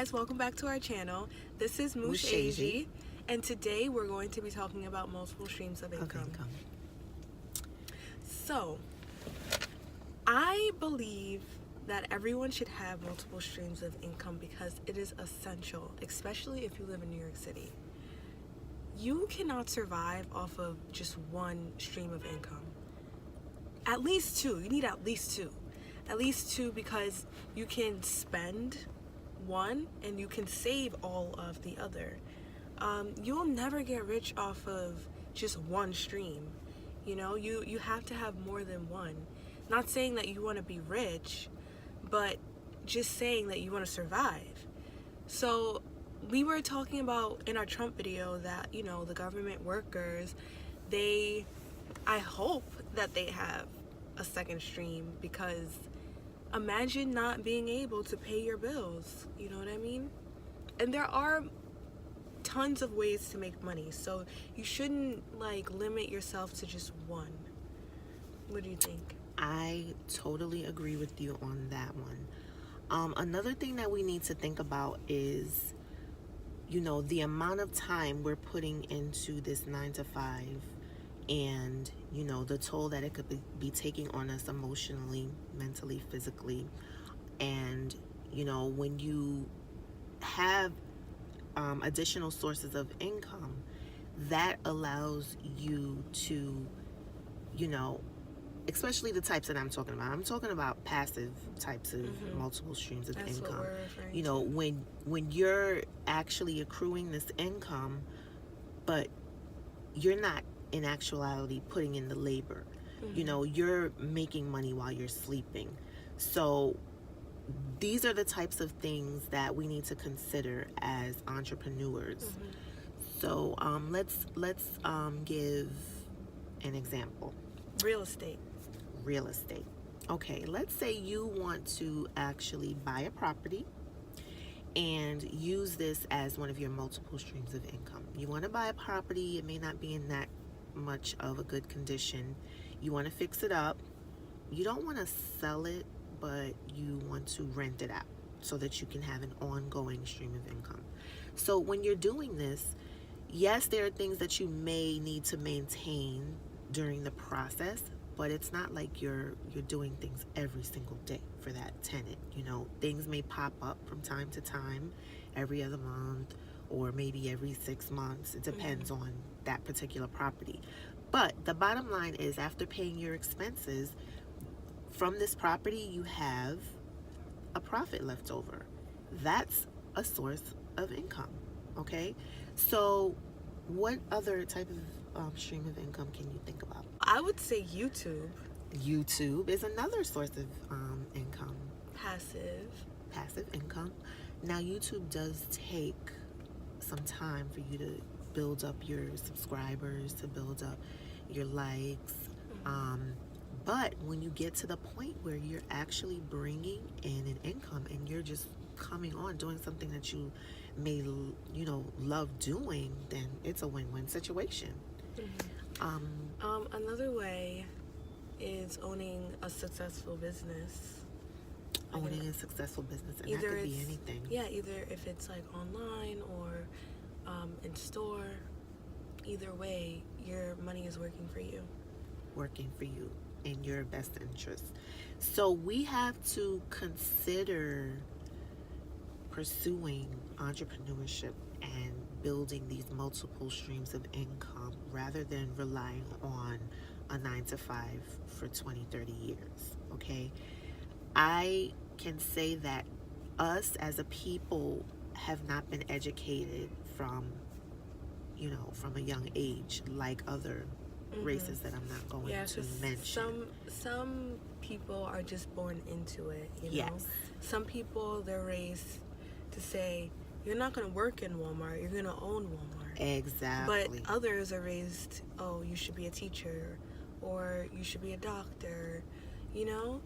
guys, welcome back to our channel. This is Mushasi, and today we're going to be talking about multiple streams of income. So, I believe that everyone should have multiple streams of income because it is essential, especially if you live in New York City. You cannot survive off of just one stream of income. At least two. You need at least two. At least two, because you can spend one and you can save all of the other. You'll never get rich off of just one stream. You know, you have to have more than one. Not saying that you want to be rich, but just saying that you want to survive. So we were talking about in our Trump video that, you know, the government workers, I hope that they have a second stream, because imagine not being able to pay your bills, you know what I mean? And there are tons of ways to make money, so you shouldn't limit yourself to just one. What do you think? I totally agree with you on that one. Another thing that we need to think about is, you know, the amount of time we're putting into this 9 to 5, and, you know, the toll that it could be taking on us emotionally, mentally, physically. And, you know, when you have additional sources of income, that allows you to, you know, especially the types that I'm talking about. I'm talking about passive types of multiple streams of That's income. what we're referring you know, to. when you're actually accruing this income, but you're not in actuality putting in the labor. You know, you're making money while you're sleeping. So these are the types of things that we need to consider as entrepreneurs. So let's give an example. Real estate. Okay, let's say you want to actually buy a property and use this as one of your multiple streams of income. You want to buy a property, it may not be in that much of a good condition. You want to fix it up. You don't want to sell it, but you want to rent it out so that you can have an ongoing stream of income. So when you're doing this, yes, there are things that you may need to maintain during the process, but it's not like you're doing things every single day for that tenant. You know, things may pop up from time to time, every other month, or maybe every 6 months. It depends on that particular property. But the bottom line is, after paying your expenses from this property, you have a profit left over. That's a source of income. Okay, so what other type of stream of income can you think about? I would say YouTube. YouTube is another source of income. Passive income. Now, YouTube does take some time for you to build up your subscribers, to build up your likes. But when you get to the point where you're actually bringing in an income and you're just coming on doing something that you may, you know, love doing, then it's a win-win situation. Another way is owning a successful business. Owning a successful business, and that Either could be anything. Yeah, either if it's online or in store. Either way, your money is working for you. Working for you in your best interest. So we have to consider pursuing entrepreneurship and building these multiple streams of income rather than relying on a 9 to 5 for 20, 30 years. Okay, I can say that us as a people have not been educated from, you know, from a young age, like other races that I'm not going to mention. Some people are just born into it, you know. Yes. Some people, they're raised to say, you're not going to work in Walmart, you're going to own Walmart. Exactly. But others are raised, oh, you should be a teacher, or you should be a doctor, you know.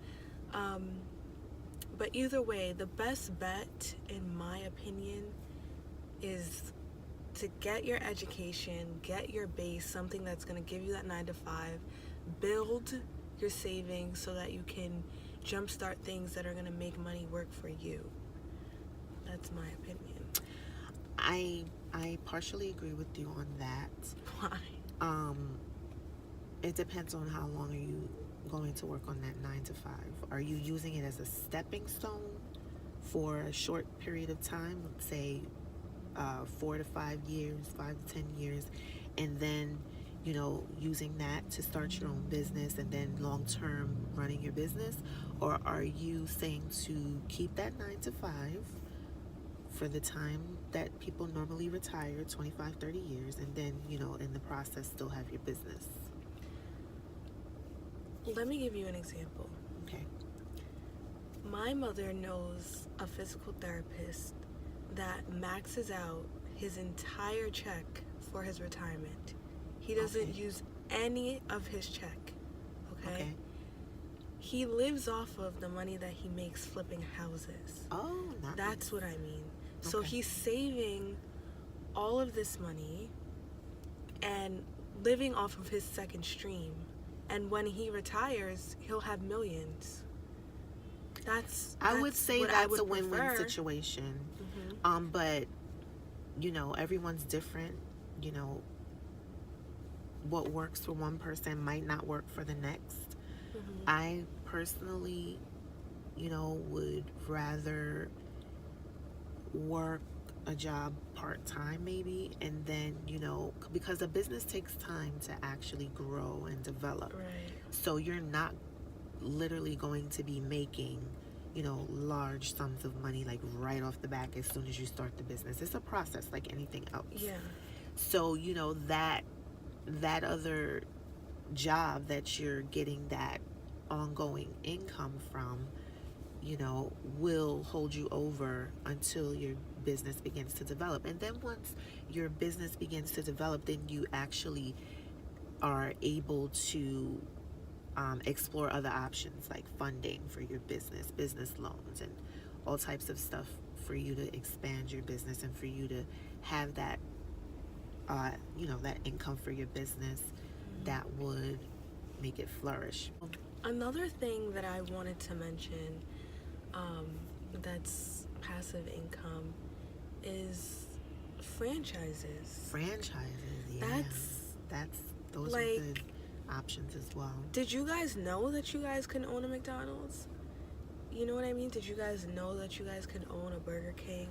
But either way, the best bet, in my opinion, is to get your education, get your base, something that's going to give you that 9 to 5, build your savings so that you can jumpstart things that are going to make money work for you. That's my opinion. I partially agree with you on that. Why? It depends on how long are you going to work on that 9 to 5. Are you using it as a stepping stone for a short period of time, let's say 4 to 5 years, 5 to 10 years, and then using that to start your own business and then long term running your business? Or are you saying to keep that 9 to 5 for the time that people normally retire, 25, 30 years, and then in the process still have your business? Let me give you an example. Okay. My mother knows a physical therapist that maxes out his entire check for his retirement. He doesn't Okay. use any of his check. Okay. He lives off of the money that he makes flipping houses. Oh, nice. That's what I mean. So Okay. he's saving all of this money and living off of his second stream. And when he retires, he'll have millions. I would say what I that's would a win-win prefer. situation. Mhm. But everyone's different. What works for one person might not work for the next. Mhm. I personally, would rather work a job part-time maybe, and then, because a business takes time to actually grow and develop. Right. So you're not literally going to be making, large sums of money like right off the back as soon as you start the business. It's a process like anything else. Yeah. So, that other job that you're getting that ongoing income from, will hold you over until your business begins to develop. And then once your business begins to develop, then you actually are able to explore other options like funding for your business loans, and all types of stuff for you to expand your business and for you to have that, that income for your business that would make it flourish. Another thing that I wanted to mention, that's passive income, is franchises. Franchises, yeah. Those are like, good options as well. Did you guys know that you guys can own a McDonald's? You know what I mean? Did you guys know that you guys can own a Burger King?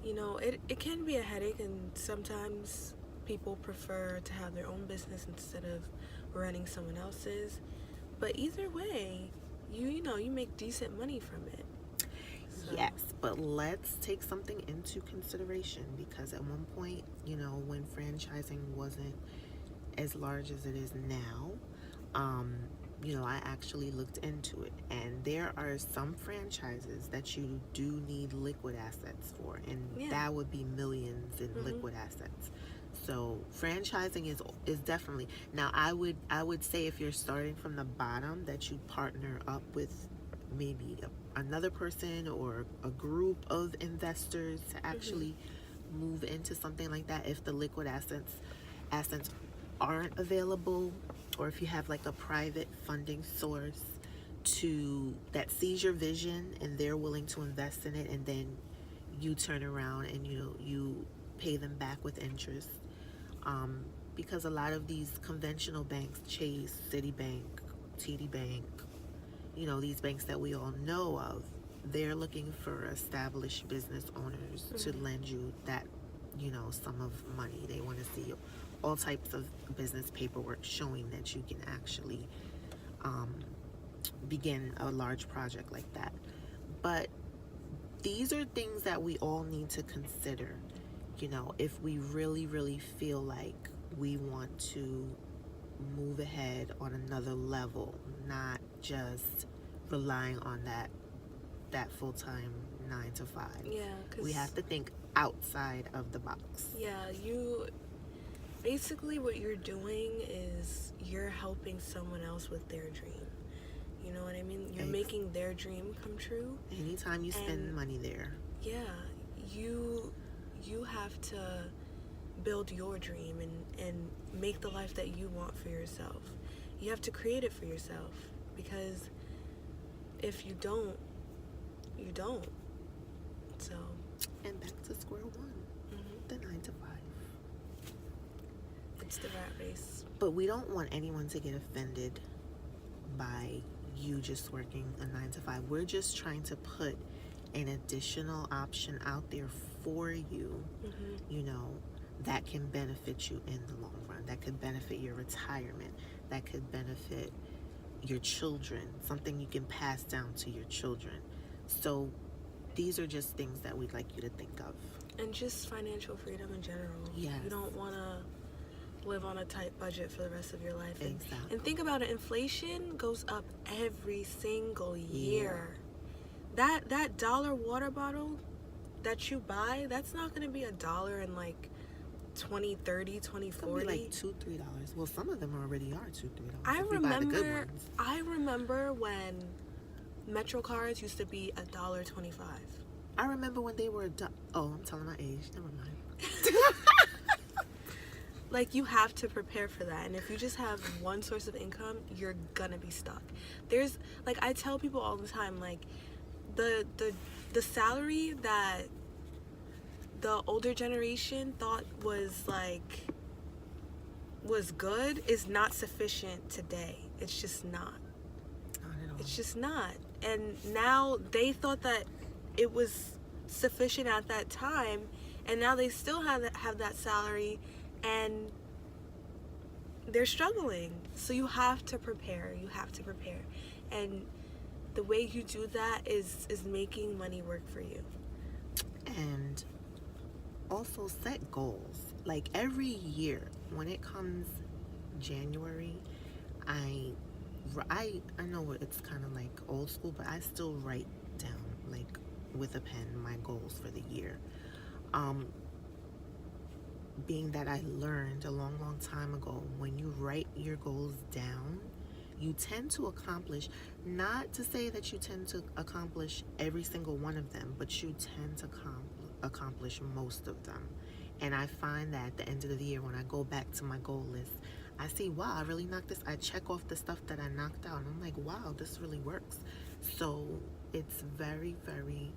It can be a headache, and sometimes people prefer to have their own business instead of running someone else's. But either way, you make decent money from it. So. Yes, but let's take something into consideration, because at one point, when franchising wasn't as large as it is now, I actually looked into it, and there are some franchises that you do need liquid assets for, and that would be millions in liquid assets. So franchising is definitely, now I would say if you're starting from the bottom, that you partner up with maybe another person or a group of investors to actually move into something like that. If the liquid assets aren't available, or if you have like a private funding source that sees your vision and they're willing to invest in it, and then you turn around and you pay them back with interest, because a lot of these conventional banks, Chase, Citibank, TD Bank, these banks that we all know of, they're looking for established business owners to lend you that sum of money. They want to see all types of business paperwork showing that you can actually begin a large project like that. But these are things that we all need to consider, if we really, really feel like we want to move ahead on another level, not just relying on that full-time 9 to 5. Yeah, we have to think outside of the box. Yeah, basically what you're doing is you're helping someone else with their dream. You know what I mean? You're making their dream come true. Anytime you spend money there. Yeah, you have to build your dream and make the life that you want for yourself. You have to create it for yourself, because if you don't, you don't. So, And back to square one, the 9 to 5. it's the rat race. But we don't want anyone to get offended by you just working a 9 to 5. We're just trying to put an additional option out there for you, you know, that can benefit you in the long run, that could benefit your retirement, that could benefit your children, something you can pass down to your children. So these are just things that we'd like you to think of. And just financial freedom in general. Yes. You don't want to live on a tight budget for the rest of your life. Exactly. And think about it, inflation goes up every single year. That dollar water bottle that you buy, that's not going to be $1 in like 2030, 2040. Like $2-3. Well, some of them already are $2-3. I if we buy the good remember ones. I remember when Metro cards used to be $1.25. I remember when they were I'm telling my age. Never mind. Like, you have to prepare for that. And if you just have one source of income, you're gonna be stuck. There's, like, I tell people all the time, like, the salary that the older generation thought was good is not sufficient today. It's just not. Not at all. It's just not. And now they thought that it was sufficient at that time, and now they still have that salary, and they're struggling. So you have to prepare. And the way you do that is making money work for you. And also set goals. Like every year when it comes January, I know it's kind of like old school, but I still write down, like with a pen, my goals for the year. Being that I learned a long time ago, when you write your goals down, you tend to accomplish, not to say that you tend to accomplish every single one of them, but you tend to accomplish most of them. And I find that at the end of the year, when I go back to my goal list, I see, wow, I really knocked this. I check off the stuff that I knocked out, and I'm like, wow, this really works. So it's very, very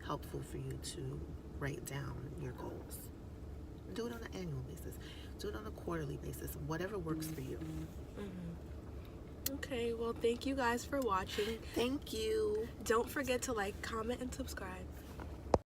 helpful for you to write down your goals. Do it on an annual basis. Do it on a quarterly basis. Whatever works for you. Okay, well, thank you guys for watching. Thank you. Don't forget to like, comment, and subscribe.